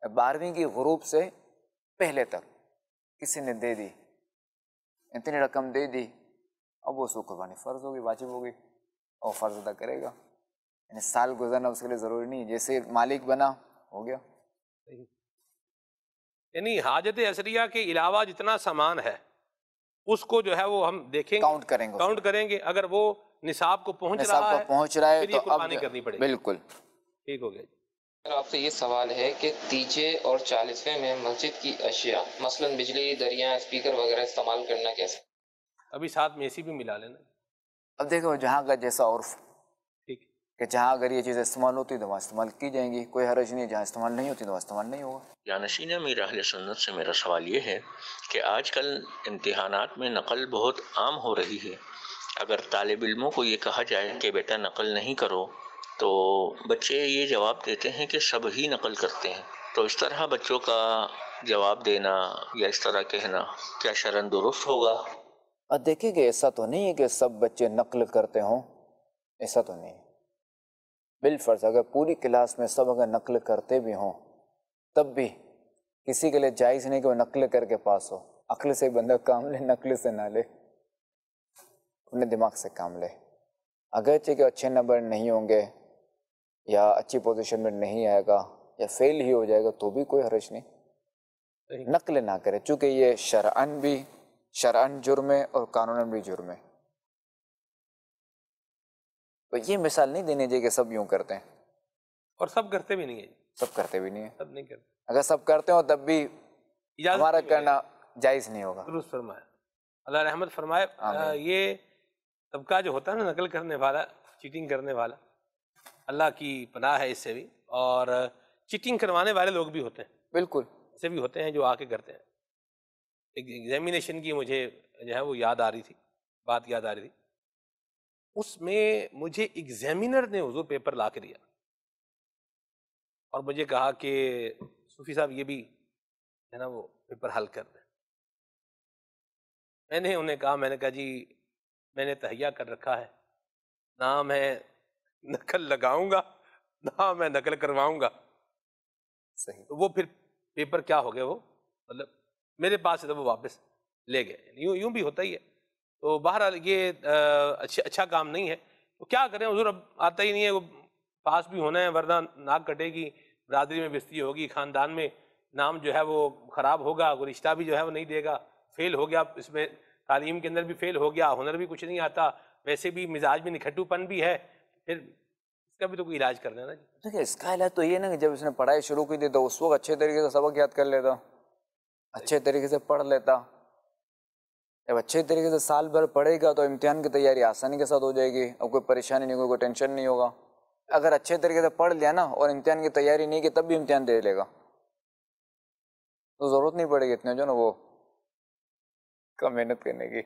Speaker 3: 12ویں کی غروب سے پہلے تک کسی نے دے دی، اتنی رقم دے دی. اب وہ سو قربانی فرض ہوگی، واجب ہوگی اور فرض ادا کرے گا. یعنی سال گزرنا اس کے لیے ضروری نہیں، جیسے مالک بنا ہو گیا.
Speaker 2: یعنی حاجت اثریہ کے علاوہ جتنا سامان ہے اس کو جو ہے وہ ہم دیکھیں گے، کاؤنٹ کریں گے، اگر وہ نصاب کو پہنچ رہا ہے
Speaker 3: تو اب
Speaker 2: قربانی کرنی پڑے گی۔
Speaker 3: بالکل
Speaker 2: ٹھیک ہو گیا جی۔
Speaker 8: آپ سے یہ سوال ہے کہ تیجے اور 40ویں میں مسجد کی اشیاء مثلا بجلی، دریاں، اسپیکر وغیرہ استعمال کرنا کیسے؟
Speaker 2: ابھی ساتھ میں اسی بھی ملا لینا۔
Speaker 3: اب دیکھو جہاں کا جیسا عرف،
Speaker 2: ٹھیک ہے،
Speaker 3: کہ جہاں اگر یہ چیزیں استعمال ہوتی تو وہاں استعمال کی جائیں گی، کوئی حرج نہیں، جہاں استعمال نہیں ہوتی تو وہاں استعمال نہیں ہوگا۔
Speaker 9: جانشین امیر اہل سنت سے میرا سوال یہ ہے کہ آج کل امتحانات میں نقل بہت عام ہو رہی ہے، اگر طالب علموں کو یہ کہا جائے کہ بیٹا نقل نہیں کرو تو بچے یہ جواب دیتے ہیں کہ سب ہی نقل کرتے ہیں، تو اس طرح بچوں کا جواب دینا یا اس طرح کہنا کیا شرعاً درست ہوگا؟
Speaker 3: اب دیکھیں کہ ایسا تو نہیں ہے کہ سب بچے نقل کرتے ہوں، ایسا تو نہیں ہے۔ بالفرض اگر پوری کلاس میں سب اگر نقل کرتے بھی ہوں تب بھی کسی کے لیے جائز نہیں کہ وہ نقل کر کے پاس ہو۔ عقل سے بندہ کام لے، نقل سے نہ لے، اپنے دماغ سے کام لے۔ اگرچہ کہ اچھے نمبر نہیں ہوں گے یا اچھی پوزیشن میں نہیں آئے گا یا فیل ہی ہو جائے گا تو بھی کوئی حرج نہیں، نقل نہ کرے، چونکہ یہ شرعاً جرم ہے اور قانوناً بھی جرم ہے۔ تو یہ مثال نہیں دینی چاہیے کہ سب یوں کرتے ہیں،
Speaker 2: اور سب کرتے بھی نہیں ہیں،
Speaker 3: سب کرتے بھی نہیں ہیں۔
Speaker 2: سب نہیں کرتے،
Speaker 3: اگر سب کرتے ہوں تب بھی ہمارا کرنا جائز نہیں ہوگا۔
Speaker 2: درست فرمایا، اللہ رحمت فرمائے۔ یہ طبقہ جو ہوتا ہے نا نقل کرنے والا، چیٹنگ کرنے والا، اللہ کی پناہ ہے اس سے بھی، اور چیٹنگ کروانے والے لوگ بھی ہوتے ہیں،
Speaker 3: بالکل
Speaker 2: ایسے بھی ہوتے ہیں جو آ کے کرتے ہیں۔ ایک ایگزامینیشن کی مجھے جو ہے وہ یاد آ رہی تھی، بات یاد آ رہی تھی، اس میں مجھے ایگزامینر نے حضور پیپر لا کے دیا اور مجھے کہا کہ صوفی صاحب یہ بھی ہے نا وہ پیپر حل کر دیں۔ میں نے انہیں کہا، میں نے کہا جی میں نے تہیہ کر رکھا ہے، نہ میں نقل لگاؤں گا نہ میں نقل کرواؤں گا۔
Speaker 3: صحیح۔
Speaker 2: تو وہ پھر پیپر کیا ہو گئے، وہ مطلب میرے پاس سے تو وہ واپس لے گئے، یوں بھی ہوتا ہی ہے۔ تو بہرحال یہ اچھا کام نہیں ہے، تو کیا کریں حضور، اب آتا ہی نہیں ہے، وہ پاس بھی ہونا ہے ورنہ ناک کٹے گی، برادری میں بےزتی ہوگی، خاندان میں نام جو ہے وہ خراب ہوگا، وہ رشتہ بھی جو ہے وہ نہیں دے گا، فیل ہو گیا اس میں، تعلیم کے اندر بھی فیل ہو گیا، ہنر بھی کچھ نہیں آتا، ویسے بھی مزاج میں نکھٹو پن بھی ہے، پھر اس کا بھی تو کوئی علاج کر لینا جی۔
Speaker 3: دیکھیں اس کا علاج تو یہ نا کہ جب اس نے پڑھائی شروع کی تھی تو اس وقت اچھے طریقے سے سبق یاد کر لیتا، اچھے طریقے سے پڑھ لیتا۔ جب اچھے طریقے سے سال بھر پڑھے گا تو امتحان کی تیاری آسانی کے ساتھ ہو جائے گی، اور کوئی پریشانی نہیں ہوگی، کوئی ٹینشن نہیں ہوگا۔ اگر اچھے طریقے سے پڑھ لیا نا اور امتحان کی تیاری نہیں کی تب بھی امتحان دے لے گا تو ضرورت نہیں پڑے گی اتنے جو نا وہ کم محنت کرنے کی۔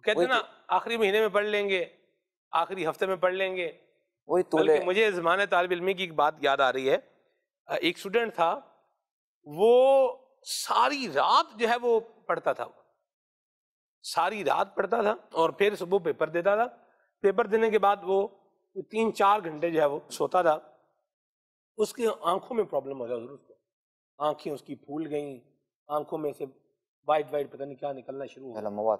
Speaker 2: کہتے ہیں نا آخری مہینے میں پڑھ لیں گے، آخری ہفتے میں پڑھ لیں گے۔
Speaker 3: وہی تو
Speaker 2: بلکہ مجھے زمانے طالب علمی کی ایک بات یاد آ رہی ہے، ایک اسٹوڈنٹ تھا، وہ ساری رات جو ہے وہ پڑھتا تھا، ساری رات پڑھتا تھا اور پھر صبح پیپر دیتا تھا، پیپر دینے کے بعد وہ 3-4 گھنٹے جو ہے وہ سوتا تھا۔ اس کی آنکھوں میں پرابلم ہو گیا، اس کو آنکھیں اس کی پھول گئیں، آنکھوں میں سے وائٹ پتہ نہیں کیا نکلنا شروع ہو گیا،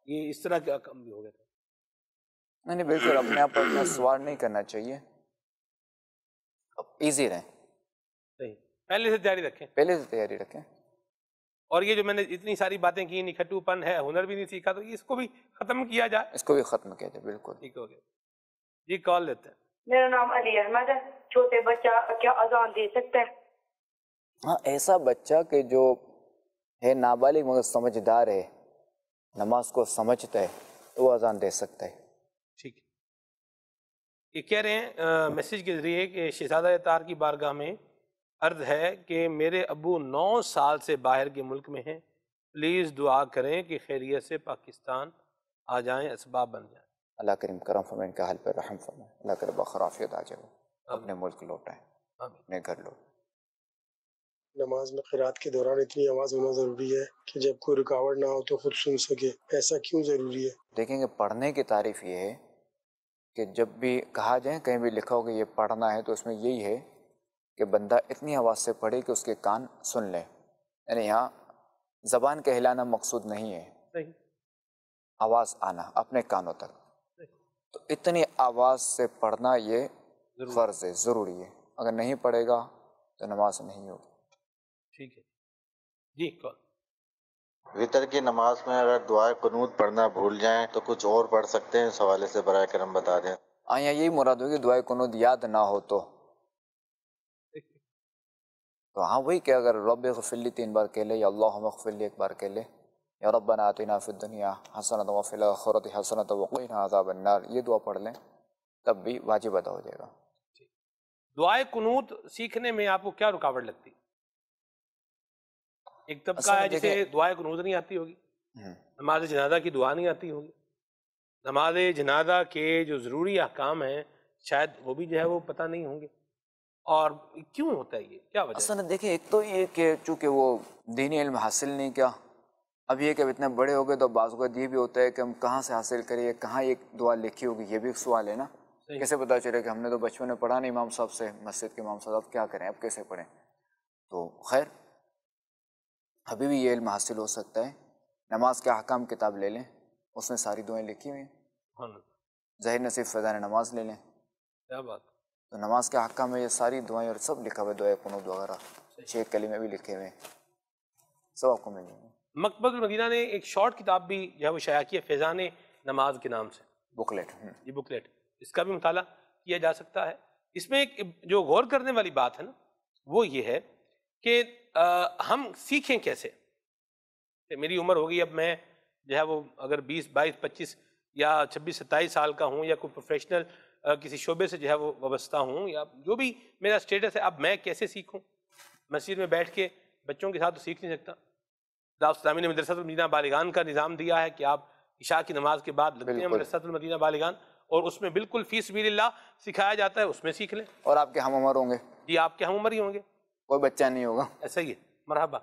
Speaker 2: یہ اس طرح کا کام بھی ہو گیا تھا۔
Speaker 3: نہیں بالکل اپنے آپ پر اتنا سوار نہیں کرنا چاہیے، ایزی رہیں،
Speaker 2: صحیح، پہلے سے تیاری رکھیں،
Speaker 3: پہلے سے تیاری رکھیں۔
Speaker 2: اور یہ جو میں نے اتنی ساری باتیں کی، نکھٹو پن ہے، ہنر بھی نہیں سیکھا، تو اس کو بھی ختم کیا جائے،
Speaker 3: اس کو بھی ختم کیا جائے، بالکل
Speaker 2: ٹھیک ہو گیا جی۔ کال لیتے ہیں۔
Speaker 10: میرا نام علی احمد ہے، چھوٹے بچہ کیا اذان دے سکتا ہے؟
Speaker 3: ہاں، ایسا بچہ کہ جو ہے نابالغ مگر سمجھدار ہے، نماز کو سمجھتا ہے تو وہ اذان دے سکتا ہے۔
Speaker 2: ٹھیک ہے، یہ کہہ رہے ہیں میسیج کے ذریعے کہ شہزادہ تار کی بارگاہ میں عرض ہے کہ میرے ابو 9 سال سے باہر کے ملک میں ہیں، پلیز دعا کریں کہ خیریت سے پاکستان آ جائیں، اسباب بن جائیں۔
Speaker 3: اللہ کریم کرم فرمائے، ان کا حال پر رحم فرمائے، اللہ کرے بخرافیت آ جائے، اپنے ملک لوٹائیں، اپنے گھر لوٹائیں۔
Speaker 11: نماز میں قرات کے دوران اتنی آواز ہونا ضروری ہے کہ جب کوئی رکاوٹ نہ ہو تو خود سن سکے، ایسا کیوں ضروری ہے؟
Speaker 3: دیکھیں گے پڑھنے کی تعریف یہ ہے کہ جب بھی کہا جائے، کہیں بھی لکھا ہو کہ یہ پڑھنا ہے، تو اس میں یہی ہے کہ بندہ اتنی آواز سے پڑھے کہ اس کے کان سن لے، یعنی یہاں زبان کا ہلانا مقصود نہیں ہے،
Speaker 2: صحیح،
Speaker 3: آواز آنا اپنے کانوں تک، تو اتنی آواز سے پڑھنا یہ فرض ہے، ضروری ہے، اگر نہیں پڑھے گا تو نماز نہیں ہوگی۔
Speaker 2: ٹھیک ہے جی کون؟
Speaker 12: وطر کی نماز میں اگر دعائے قنوت پڑھنا بھول جائیں تو کچھ اور پڑھ سکتے ہیں؟ اس حوالے سے برائے کرم بتا دیں۔
Speaker 3: آیا یہی مراد ہوگی دعائے قنوت یاد نہ ہو تو ہاں وہی کہ اگر رب اغفر لی 3 بار کہہ لے یا اللہم اغفر لی 1 بار کہہ لے یا ربنا آتنا فی الدنیا حسنۃ وفی الآخرۃ حسنۃ وقنا عذاب النار، یہ دعا پڑھ لیں تب بھی واجب ادا ہو جائے گا۔
Speaker 2: دعائے قنوت سیکھنے میں آپ کو کیا رکاوٹ لگتی؟ ایک طبقہ ہے جسے دعائے قنوت نہیں آتی ہوگی، نماز جنازہ کی دعا نہیں آتی ہوگی، نماز جنازہ کے جو ضروری احکام ہیں شاید وہ بھی جو ہے وہ پتہ نہیں ہوں گے، اور کیوں ہوتا ہے یہ، کیا وجہ ہے؟
Speaker 3: اصل دیکھیں ایک تو یہ کہ چونکہ وہ دینی علم حاصل نہیں کیا، اب یہ کہ اب اتنے بڑے ہو گئے تو بعض اوقات یہ بھی ہوتا ہے کہ ہم کہاں سے حاصل کریں، کہاں یہ دعا لکھی ہوگی، یہ بھی ایک سوال ہے نا، کیسے پتہ چلے کہ ہم نے تو بچپن میں پڑھا نہیں امام صاحب سے، مسجد کے امام صاحب، اب کیا کریں، اب کیسے پڑھیں؟ تو خیر ابھی بھی یہ علم حاصل ہو سکتا ہے۔ نماز کے احکام کتاب لے لیں، اس میں ساری دعائیں لکھی ہوئی ہیں، ظاہر نصیب فیضان نماز لے لیں،
Speaker 2: کیا بات،
Speaker 3: تو نماز کے احکام میں یہ ساری دعائیں اور سب لکھا ہوا ہے، دعائے قنوت وغیرہ 6 کلمے بھی لکھے ہوئے ہیں، سب آپ کو مل جائیں گے۔
Speaker 2: مکتبۃ المدینہ نے ایک شارٹ کتاب بھی جو ہے وہ شائع کی ہے فیضان نماز کے نام سے،
Speaker 3: بکلیٹ،
Speaker 2: یہ بکلیٹ، اس کا بھی مطالعہ کیا جا سکتا ہے۔ اس میں ایک جو غور کرنے والی بات ہے نا وہ یہ ہے کہ ہم سیکھیں کیسے؟ کہ میری عمر ہو گئی، اب میں جو ہے وہ اگر 20 22 25 یا 26 27 سال کا ہوں، یا کوئی پروفیشنل کسی شعبے سے جو ہے وہ وابستہ ہوں، یا جو بھی میرا اسٹیٹس ہے، اب میں کیسے سیکھوں؟ مسجد میں بیٹھ کے بچوں کے ساتھ تو سیکھ نہیں سکتا۔ دعوت اسلامی نے مدرسۃ المدینہ بالغان کا نظام دیا ہے کہ آپ عشاء کی نماز کے بعد لگتے ہیں مدرسۃ المدینہ بالغان، اور اس میں بالکل فی سبیل اللہ سکھایا جاتا ہے، اس میں سیکھ لیں۔
Speaker 3: اور آپ کے ہم عمر ہوں گے؟
Speaker 2: جی آپ کے ہم عمر ہی ہوں گے،
Speaker 3: کوئی بچہ نہیں ہوگا۔
Speaker 2: ایسا ہی ہے، مرحبا۔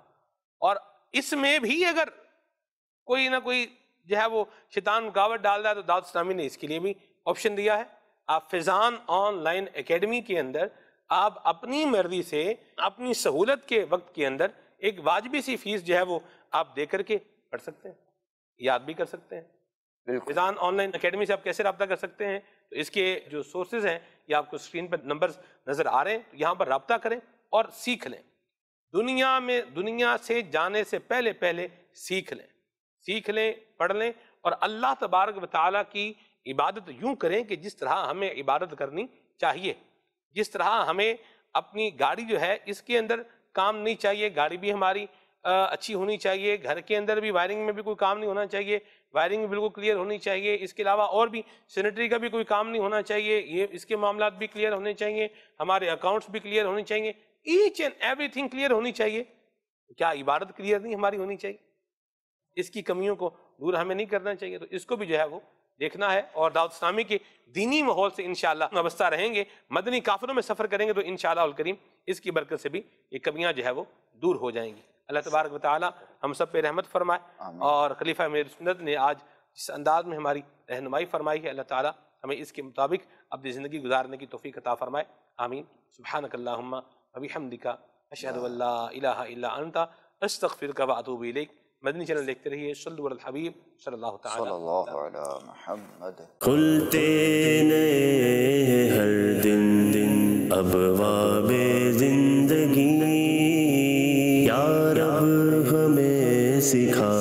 Speaker 2: اور اس میں بھی اگر کوئی نہ کوئی جو ہے وہ شیطان رکاوٹ ڈال رہا ہے تو دعوت اسلامی نے اس کے لیے بھی آپشن دیا ہے۔ آپ فیضان آن لائن اکیڈمی کے اندر آپ اپنی مرضی سے اپنی سہولت کے وقت کے اندر ایک واجبی سی فیس جو ہے وہ آپ دے کر کے پڑھ سکتے ہیں، یاد بھی کر سکتے ہیں۔ فیضان آن لائن اکیڈمی سے آپ کیسے رابطہ کر سکتے ہیں؟ تو اس کے جو سورسز ہیں یہ آپ کو اسکرین پر نمبرز نظر آ رہے ہیں، یہاں پر رابطہ کریں اور سیکھ لیں۔ دنیا سے جانے سے پہلے سیکھ لیں، پڑھ لیں، اور اللہ تبارک و تعالیٰ کی عبادت یوں کریں کہ جس طرح ہمیں عبادت کرنی چاہیے، جس طرح ہمیں اپنی گاڑی جو ہے اس کے اندر کام نہیں چاہیے، گاڑی بھی ہماری اچھی ہونی چاہیے، گھر کے اندر بھی وائرنگ میں بھی کوئی کام نہیں ہونا چاہیے، وائرنگ بھی بالکل کلیئر ہونی چاہیے، اس کے علاوہ اور بھی سینیٹری کا بھی کوئی کام نہیں ہونا چاہیے، یہ اس کے معاملات بھی کلیئر ہونے چاہیے، ہمارے اکاؤنٹس بھی کلیئر ہونے چاہیے، each and every thing clear ہونی چاہیے۔ کیا عبادت کلیئر نہیں ہماری ہونی چاہیے؟ اس کی کمیوں کو دور ہمیں نہیں کرنا چاہیے، تو اس کو بھی جو ہے وہ دیکھنا ہے، اور دعوت اسلامی کے دینی ماحول سے انشاءاللہ وابستہ رہیں گے، مدنی کافروں میں سفر کریں گے تو انشاءاللہ الکریم اس کی برکت سے بھی یہ کمیاں جو ہے وہ دور ہو جائیں گی۔ اللہ تبارک و تعالی ہم سب پہ رحمت فرمائے، اور خلیفہ امیر سنت نے آج جس انداز میں ہماری رہنمائی فرمائی ہے، اللہ تعالی ہمیں اس کے مطابق اپنی زندگی گزارنے کی توفیق عطا فرمائے، آمین۔ سبحانک اللہم وبحمدک، اشہد ان لا الہ الا انت، استغفرک واتوب الیک۔ مدنی چینل دیکھتے رہیے، صلو علی الحبیب صلی اللہ تعالی
Speaker 3: علی محمد۔
Speaker 1: کھلتے نئے ہر دن ابواب زندگی، یا رب ہمیں سکھا